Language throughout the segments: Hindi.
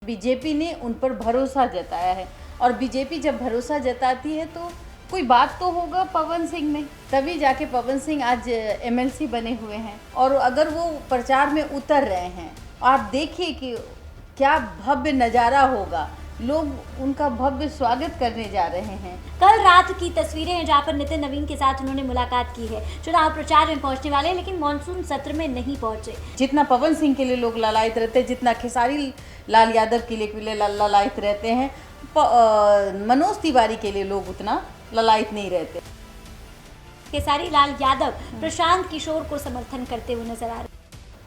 बीजेपी ने उन पर भरोसा जताया है और बीजेपी जब भरोसा जताती है तो कोई बात तो होगा पवन सिंह में, तभी जाके पवन सिंह आज एमएलसी बने हुए हैं। और अगर वो प्रचार में उतर रहे हैं, आप देखिए कि क्या भव्य नज़ारा होगा, लोग उनका भव्य स्वागत करने जा रहे हैं। कल रात की तस्वीरें हैं जहां पर नितिन नवीन के साथ उन्होंने मुलाकात की है। चुनाव प्रचार में पहुंचने वाले लेकिन मानसून सत्र में नहीं पहुंचे। जितना पवन सिंह के लिए लोग ललायत रहते हैं, जितना खेसारी लाल यादव के लिए ललायत रहते हैं, मनोज तिवारी के लिए लोग उतना ललायत नहीं रहते। खेसारी लाल यादव प्रशांत किशोर को समर्थन करते हुए नजर आ रहे हैं।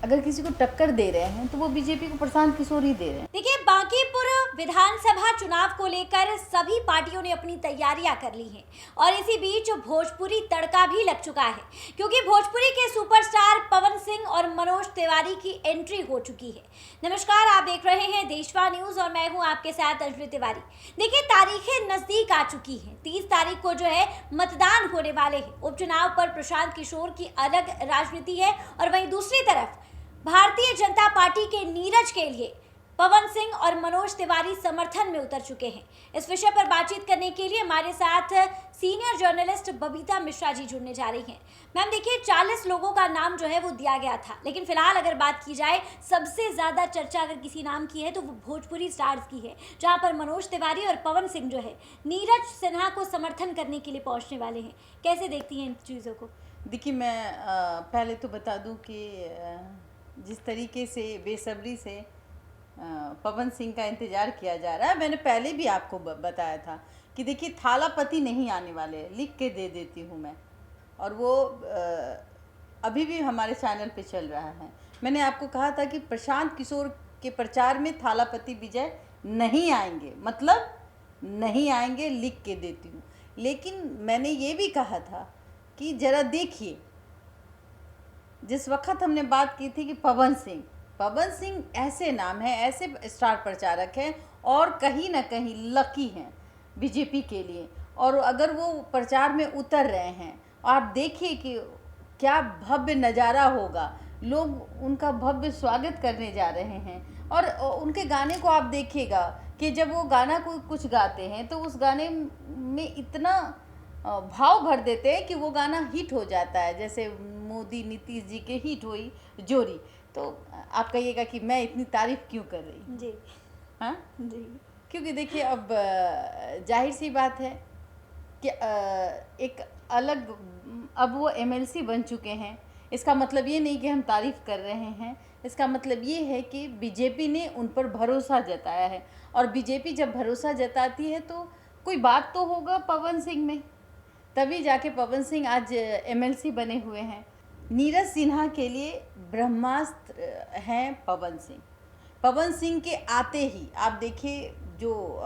अगर किसी को टक्कर दे रहे हैं तो वो बीजेपी को प्रशांत किशोर ही दे रहे हैं। देखिए, बांकीपुर विधानसभा चुनाव को लेकर सभी पार्टियों ने अपनी तैयारियां कर ली हैं और इसी बीच भोजपुरी तड़का भी लग चुका है, क्योंकि भोजपुरी के सुपरस्टार पवन सिंह और मनोज तिवारी की एंट्री हो चुकी है। नमस्कार, आप देख रहे हैं देशवा न्यूज और मैं हूं आपके साथ अंजलि तिवारी। देखिए, तारीखें नजदीक आ चुकी हैं। 30 तारीख को जो है मतदान होने वाले हैं। उपचुनाव पर प्रशांत किशोर की अलग राजनीति है और वहीं दूसरी तरफ भारतीय जनता पार्टी के नीरज के लिए पवन सिंह और मनोज तिवारी समर्थन में उतर चुके हैं। इस विषय पर बातचीत करने के लिए हमारे साथ सीनियर जर्नलिस्ट बबीता मिश्रा जी जुड़ने जा रही हैं। मैम, देखिए, 40 लोगों का नाम जो है वो दिया गया था, लेकिन फिलहाल अगर बात की जाए सबसे ज़्यादा चर्चा अगर किसी नाम की है तो वो भोजपुरी स्टार्स की है, जहाँ पर मनोज तिवारी और पवन सिंह जो है नीरज सिन्हा को समर्थन करने के लिए पहुँचने वाले हैं। कैसे देखती हैं इन चीज़ों को? देखिए, मैं पहले तो बता दूं कि जिस तरीके से बेसब्री से पवन सिंह का इंतज़ार किया जा रहा है, मैंने पहले भी आपको बताया था कि देखिए, थालापति नहीं आने वाले, लिख के दे देती हूँ मैं। और वो अभी भी हमारे चैनल पे चल रहा है। मैंने आपको कहा था कि प्रशांत किशोर के प्रचार में थालापति विजय नहीं आएंगे, मतलब नहीं आएंगे, लिख के देती हूँ। लेकिन मैंने ये भी कहा था कि ज़रा देखिए, जिस वक्त हमने बात की थी कि पवन सिंह ऐसे नाम है, ऐसे स्टार प्रचारक हैं और कहीं ना कहीं लकी हैं बीजेपी के लिए। और अगर वो प्रचार में उतर रहे हैं, आप देखिए कि क्या भव्य नज़ारा होगा, लोग उनका भव्य स्वागत करने जा रहे हैं। और उनके गाने को आप देखिएगा कि जब वो गाना को कुछ गाते हैं तो उस गाने में इतना भाव भर देते हैं कि वो गाना हिट हो जाता है। जैसे मोदी नीतीश जी के हिट हुई जोरी, तो आप कहिएगा कि मैं इतनी तारीफ क्यों कर रही हूँ? जी हाँ जी, क्योंकि देखिए, अब जाहिर सी बात है कि एक अलग, अब वो एमएलसी बन चुके हैं। इसका मतलब ये नहीं कि हम तारीफ कर रहे हैं, इसका मतलब ये है कि बीजेपी ने उन पर भरोसा जताया है। और बीजेपी जब भरोसा जताती है तो कोई बात तो होगा पवन सिंह में, तभी जाके पवन सिंह आज एमएलसी बने हुए हैं। नीरज सिन्हा के लिए ब्रह्मास्त्र हैं पवन सिंह। पवन सिंह के आते ही आप देखिए, जो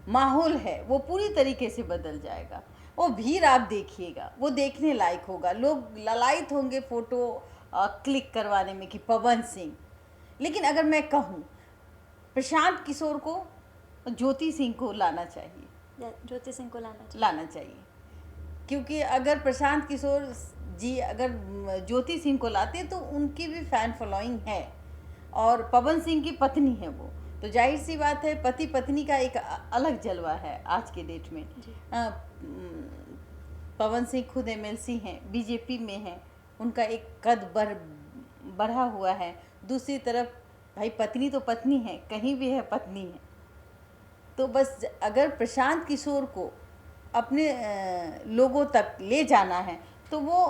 माहौल है वो पूरी तरीके से बदल जाएगा। वो भीड़ आप देखिएगा, वो देखने लायक होगा, लोग ललायत होंगे फ़ोटो क्लिक करवाने में कि पवन सिंह। लेकिन अगर मैं कहूँ, प्रशांत किशोर को ज्योति सिंह को लाना चाहिए, ज्योति सिंह को लाना चाहिए। क्योंकि अगर प्रशांत किशोर जी अगर ज्योति सिंह को लाते तो उनकी भी फ़ैन फॉलोइंग है और पवन सिंह की पत्नी है वो, तो जाहिर सी बात है पति पत्नी का एक अलग जलवा है आज के डेट में। पवन सिंह खुद एमएलसी हैं, बीजेपी में हैं, उनका एक कद बढ़ा हुआ है। दूसरी तरफ भाई, पत्नी तो पत्नी है, कहीं भी है पत्नी है। तो बस अगर प्रशांत किशोर को अपने लोगों तक ले जाना है तो वो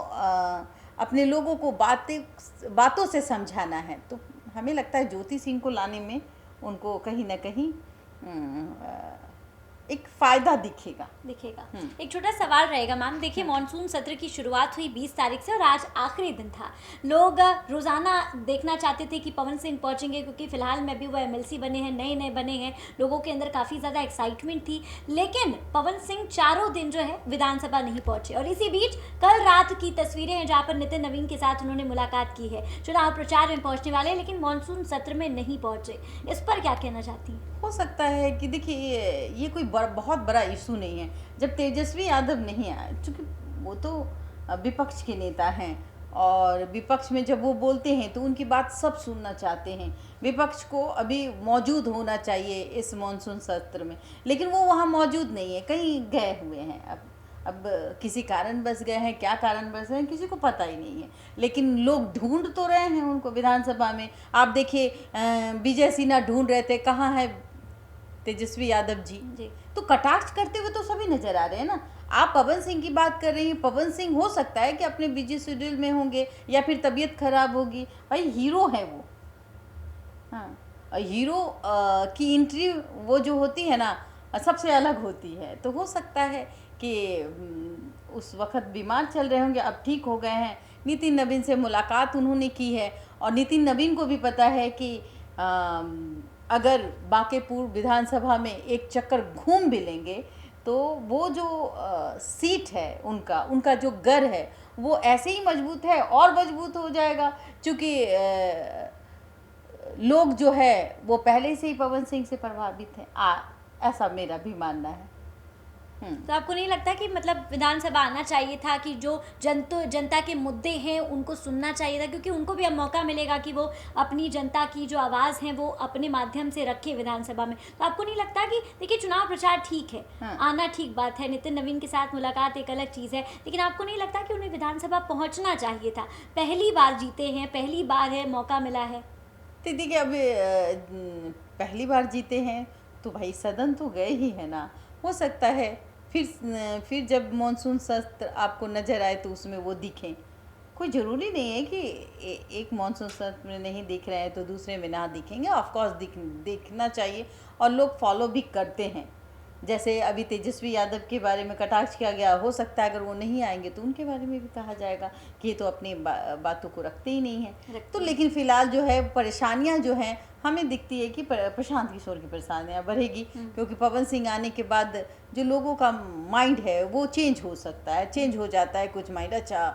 अपने लोगों को बातों से समझाना है। तो हमें लगता है ज्योति सिंह को लाने में उनको कहीं ना कहीं एक फ़ायदा दिखेगा। एक छोटा सवाल रहेगा मैम, देखिए, मानसून सत्र की शुरुआत हुई 20 तारीख से और आज आखिरी दिन था। लोग रोज़ाना देखना चाहते थे कि पवन सिंह पहुंचेंगे, क्योंकि फिलहाल में भी वो एमएलसी बने हैं, नए बने हैं, लोगों के अंदर काफ़ी ज़्यादा एक्साइटमेंट थी। लेकिन पवन सिंह चारों दिन जो है विधानसभा नहीं पहुंचे और इसी बीच कल रात की तस्वीरें हैं जहाँ पर नितिन नवीन के साथ उन्होंने मुलाकात की है। चुनाव प्रचार में पहुँचने वाले लेकिन मानसून सत्र में नहीं पहुँचे, इस पर क्या कहना चाहती हैं? हो सकता है कि देखिए, ये कोई बहुत बड़ा इशू नहीं है। जब तेजस्वी यादव नहीं आए, चूँकि वो तो विपक्ष के नेता हैं, और विपक्ष में जब वो बोलते हैं तो उनकी बात सब सुनना चाहते हैं। विपक्ष को अभी मौजूद होना चाहिए इस मॉनसून सत्र में, लेकिन वो वहाँ मौजूद नहीं है, कहीं गए हुए हैं। अब किसी कारणवश गए हैं, क्या कारणवश हैं किसी को पता ही नहीं है, लेकिन लोग ढूंढ तो रहे हैं उनको विधानसभा में। आप देखिए विजय सिन्हा ढूंढ रहे थे, कहाँ है तेजस्वी यादव जी। तो कटाक्ष करते हुए तो सभी नजर आ रहे हैं ना। आप पवन सिंह की बात कर रही हैं, पवन सिंह हो सकता है कि अपने बिजी शेड्यूल में होंगे या फिर तबीयत खराब होगी, भाई हीरो है वो। हाँ, और हीरो की एंट्री वो जो होती है ना सबसे अलग होती है। तो हो सकता है कि उस वक्त बीमार चल रहे होंगे, अब ठीक हो गए हैं। नितिन नवीन से मुलाकात उन्होंने की है और नितिन नवीन को भी पता है कि अगर बांकेपुर विधानसभा में एक चक्कर घूम भी लेंगे तो वो जो सीट है उनका जो घर है वो ऐसे ही मजबूत है और मजबूत हो जाएगा, क्योंकि लोग जो है वो पहले से ही पवन सिंह से प्रभावित हैं। ऐसा मेरा भी मानना है। तो आपको नहीं लगता कि मतलब विधानसभा आना चाहिए था कि जो जनता के मुद्दे हैं उनको सुनना चाहिए था, क्योंकि उनको भी अब मौका मिलेगा कि वो अपनी जनता की जो आवाज़ है वो अपने माध्यम से रखे विधानसभा में। तो आपको नहीं लगता कि देखिए चुनाव प्रचार ठीक है, आना ठीक बात है, नितिन नवीन के साथ मुलाकात एक अलग चीज़ है, लेकिन आपको नहीं लगता कि उन्हें विधानसभा पहुँचना चाहिए था? पहली बार जीते हैं, पहली बार है, मौका मिला है। तो देखिए अब पहली बार जीते हैं तो भाई सदन तो गए ही है ना। हो सकता है फिर जब मॉनसून सत्र आपको नज़र आए तो उसमें वो दिखें। कोई ज़रूरी नहीं है कि एक मॉनसून सत्र में नहीं दिख रहे हैं तो दूसरे में ना दिखेंगे। ऑफकोर्स दिखना चाहिए और लोग फॉलो भी करते हैं। जैसे अभी तेजस्वी यादव के बारे में कटाक्ष किया गया, हो सकता है अगर वो नहीं आएंगे तो उनके बारे में भी कहा जाएगा कि ये तो अपनी बातों को रखते ही नहीं हैं। तो लेकिन फ़िलहाल जो है परेशानियां जो हैं हमें दिखती है कि प्रशांत किशोर की परेशानियां बढ़ेगी, क्योंकि पवन सिंह आने के बाद जो लोगों का माइंड है वो चेंज हो सकता है, चेंज हो जाता है कुछ माइंड। अच्छा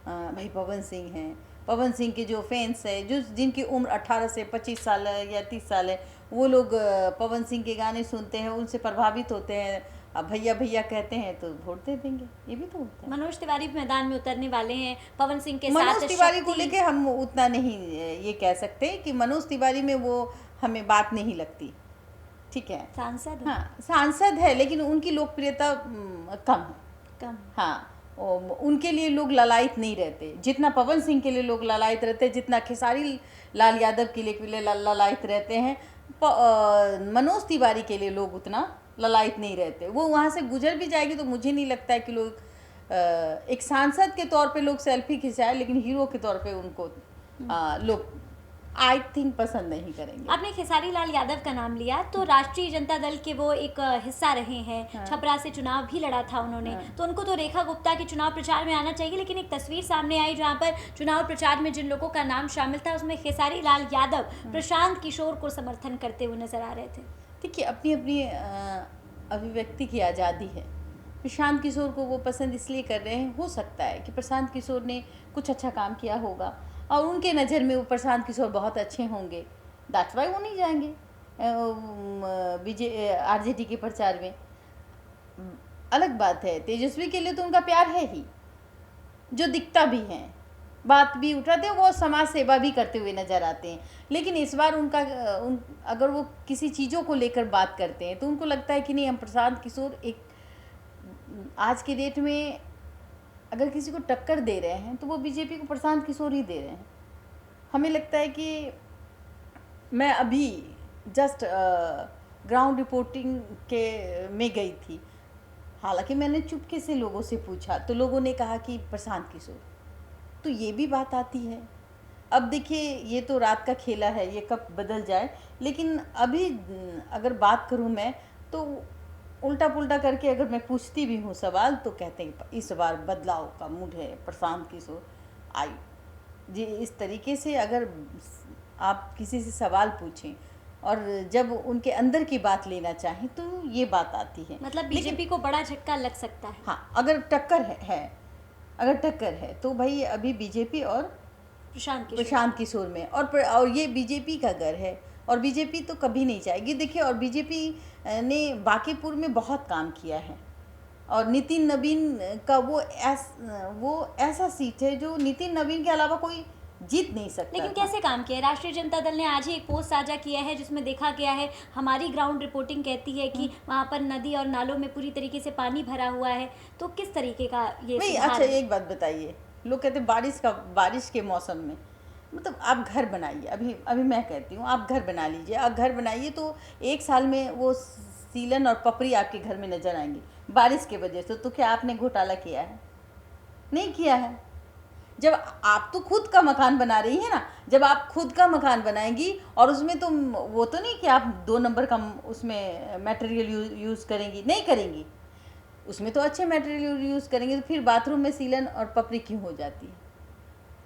भाई पवन सिंह हैं, पवन सिंह के जो फैंस है जो जिनकी उम्र 18 से 25 साल है या 30 साल है, वो लोग पवन सिंह के गाने सुनते हैं, उनसे प्रभावित होते हैं। अब भैया भैया कहते हैं तो वोट दे देंगे, ये भी तो होता है। मनोज तिवारी मैदान में उतरने वाले हैं पवन सिंह के साथ। मनोज तिवारी को लेके हम उतना नहीं ये कह सकते कि मनोज तिवारी में वो हमें बात नहीं लगती। ठीक है, सांसद, हाँ सांसद है, लेकिन उनकी लोकप्रियता कम। हाँ, उनके लिए लोग ललायत नहीं रहते जितना पवन सिंह के लिए लोग ललायत रहते हैं, जितना खेसारी लाल यादव के लिए ललायत रहते हैं। मनोज तिवारी के लिए लोग उतना ललायत नहीं रहते। वो वहाँ से गुजर भी जाएगी तो मुझे नहीं लगता है कि लोग एक सांसद के तौर पे लोग सेल्फी खिंचाए, लेकिन हीरो के तौर पे उनको लोग आई थिंक पसंद नहीं करेंगे। आपने खेसारी लाल यादव का नाम लिया, तो राष्ट्रीय जनता दल के वो एक हिस्सा रहे हैं। हाँ। छपरा से चुनाव भी लड़ा था उन्होंने। हाँ। तो उनको तो रेखा गुप्ता के चुनाव प्रचार में आना चाहिए, लेकिन एक तस्वीर सामने आई जहां पर चुनाव प्रचार में जिन लोगों का नाम शामिल था उसमें खेसारी लाल यादव प्रशांत किशोर को समर्थन करते हुए नजर आ रहे थे। देखिए अपनी अपनी अभिव्यक्ति की आज़ादी है। प्रशांत किशोर को वो पसंद इसलिए कर रहे हैं, हो सकता है कि प्रशांत किशोर ने कुछ अच्छा काम किया होगा और उनके नज़र में वो प्रशांत किशोर बहुत अच्छे होंगे, दैट्स वाई वो नहीं जाएंगे आरजेडी के प्रचार में। अलग बात है तेजस्वी के लिए तो उनका प्यार है ही, जो दिखता भी है, बात भी उठाते हैं, वो समाज सेवा भी करते हुए नज़र आते हैं। लेकिन इस बार अगर वो किसी चीज़ों को लेकर बात करते हैं तो उनको लगता है कि नहीं, हम प्रशांत किशोर एक आज के डेट में अगर किसी को टक्कर दे रहे हैं तो वो बीजेपी को प्रशांत किशोर ही दे रहे हैं। हमें लगता है कि मैं अभी जस्ट ग्राउंड रिपोर्टिंग के में गई थी, हालांकि मैंने चुपके से लोगों से पूछा तो लोगों ने कहा कि प्रशांत किशोर। तो ये भी बात आती है। अब देखिए ये तो रात का खेला है, ये कब बदल जाए, लेकिन अभी अगर बात करूँ मैं तो उल्टा पुल्टा करके अगर मैं पूछती भी हूँ सवाल तो कहते हैं इस बार बदलाव का मूड है, प्रशांत किशोर आई जी। इस तरीके से अगर आप किसी से सवाल पूछें और जब उनके अंदर की बात लेना चाहें तो ये बात आती है। मतलब बीजेपी को बड़ा झटका लग सकता है। हाँ, अगर टक्कर है तो भाई अभी बीजेपी और प्रशांत किशोर में, और ये बीजेपी का घर है और बीजेपी तो कभी नहीं चाहेगी। देखिए और बीजेपी ने बांकीपुर में बहुत काम किया है, और नितिन नवीन का वो ऐसा सीट है जो नितिन नवीन के अलावा कोई जीत नहीं सकता लेकिन था। कैसे काम किया है? राष्ट्रीय जनता दल ने आज ही एक पोस्ट साझा किया है जिसमें देखा गया है, हमारी ग्राउंड रिपोर्टिंग कहती है कि वहाँ पर नदी और नालों में पूरी तरीके से पानी भरा हुआ है। तो किस तरीके का ये नहीं, सुधार अच्छा है? एक बात बताइए, लोग कहते हैं बारिश के मौसम में, मतलब आप घर बनाइए, अभी अभी मैं कहती हूँ आप घर बना लीजिए, आप घर बनाइए तो 1 साल में वो सीलन और पपरी आपके घर में नजर आएंगी बारिश के वजह से। तो क्या आपने घोटाला किया है? नहीं किया है। जब आप तो खुद का मकान बना रही है ना, जब आप खुद का मकान बनाएंगी और उसमें तुम वो तो नहीं कि आप 2 नंबर का उसमें मटेरियल यूज़ करेंगी, नहीं करेंगी, उसमें तो अच्छे मटेरियल यूज़ करेंगे। तो फिर बाथरूम में सीलन और पपरी क्यों हो जाती है?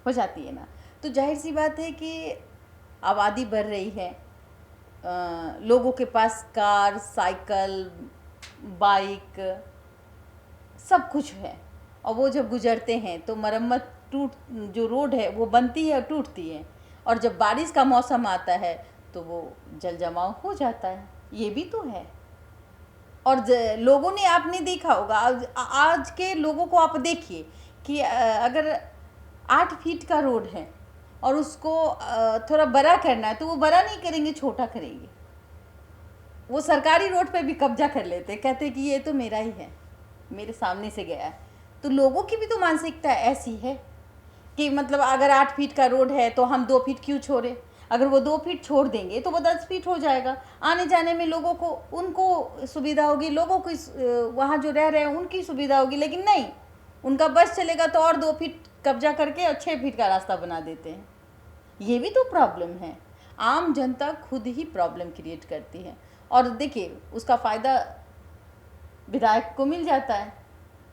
हो जाती है ना। तो जाहिर सी बात है कि आबादी बढ़ रही है, लोगों के पास कार, साइकिल, बाइक सब कुछ है, और वो जब गुजरते हैं तो मरम्मत जो रोड है वो बनती है और टूटती है, और जब बारिश का मौसम आता है तो वो जल जमाव हो जाता है, ये भी तो है। और लोगों ने, आपने देखा होगा, आज के लोगों को आप देखिए कि अगर 8 फीट का रोड है और उसको थोड़ा बड़ा करना है तो वो बड़ा नहीं करेंगे, छोटा करेंगे। वो सरकारी रोड पे भी कब्जा कर लेते, कहते कि ये तो मेरा ही है, मेरे सामने से गया है। तो लोगों की भी तो मानसिकता ऐसी है कि मतलब अगर 8 फीट का रोड है तो हम 2 फीट क्यों छोड़े, अगर वो 2 फीट छोड़ देंगे तो वो 10 फीट हो जाएगा, आने जाने में लोगों को, उनको सुविधा होगी, लोगों को वहाँ जो रह रहे हैं उनकी सुविधा होगी। लेकिन नहीं, उनका बस चलेगा तो और 2 फीट कब्जा करके और 6 फीट का रास्ता बना देते हैं। ये भी तो प्रॉब्लम है, आम जनता खुद ही प्रॉब्लम क्रिएट करती है, और देखिए उसका फ़ायदा विधायक को मिल जाता है।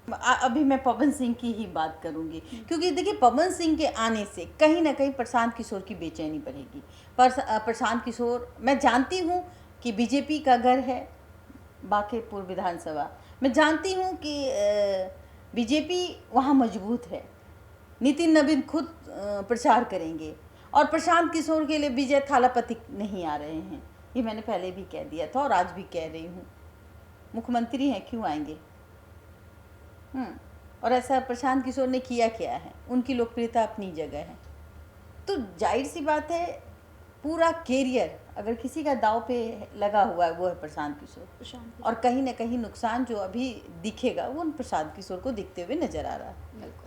अभी मैं पवन सिंह की ही बात करूंगी, क्योंकि देखिए पवन सिंह के आने से कहीं ना कहीं प्रशांत किशोर की बेचैनी बढ़ेगी। प्रशांत किशोर, मैं जानती हूँ कि बीजेपी का घर है बांकीपुर विधानसभा, मैं जानती हूँ कि बीजेपी वहाँ मजबूत है, नितिन नवीन खुद प्रचार करेंगे, और प्रशांत किशोर के लिए विजय थालापति नहीं आ रहे हैं। ये मैंने पहले भी कह दिया था और आज भी कह रही हूँ, मुख्यमंत्री हैं, क्यों आएंगे? और ऐसा प्रशांत किशोर ने किया क्या है? उनकी लोकप्रियता अपनी जगह है। तो जाहिर सी बात है, पूरा कैरियर अगर किसी का दाव पे लगा हुआ है वो है प्रशांत किशोर, और कहीं ना कहीं नुकसान जो अभी दिखेगा वो प्रशांत किशोर को दिखते हुए नजर आ रहा है। बिल्कुल।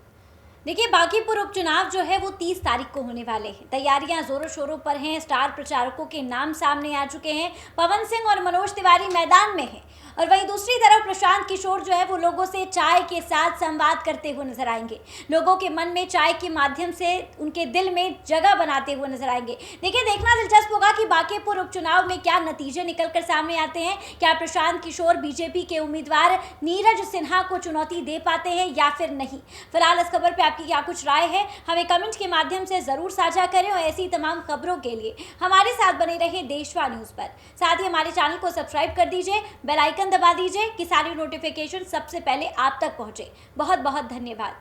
देखिए, बांकीपुर उपचुनाव जो है वो 30 तारीख को होने वाले हैं। तैयारियां जोरों शोरों पर हैं, स्टार प्रचारकों के नाम सामने आ चुके हैं। पवन सिंह और मनोज तिवारी मैदान में हैं, और वहीं दूसरी तरफ प्रशांत किशोर जो है वो लोगों से चाय के साथ संवाद करते हुए नजर आएंगे, लोगों के मन में चाय के माध्यम से उनके दिल में जगह बनाते हुए नजर आएंगे। देखिए, देखना दिलचस्प होगा कि बांकीपुर उपचुनाव में क्या नतीजे निकलकर सामने आते हैं। क्या प्रशांत किशोर बीजेपी के उम्मीदवार नीरज सिन्हा को चुनौती दे पाते हैं या फिर नहीं? फिलहाल इस खबर पर आपकी क्या कुछ राय है, हमें कमेंट के माध्यम से जरूर साझा करें, और ऐसी तमाम खबरों के लिए हमारे साथ बने रहे देशवा न्यूज पर। साथ ही हमारे चैनल को सब्सक्राइब कर दीजिए, बेल आइकन दबा दीजिए कि सारी नोटिफिकेशन सबसे पहले आप तक पहुंचे। बहुत बहुत धन्यवाद।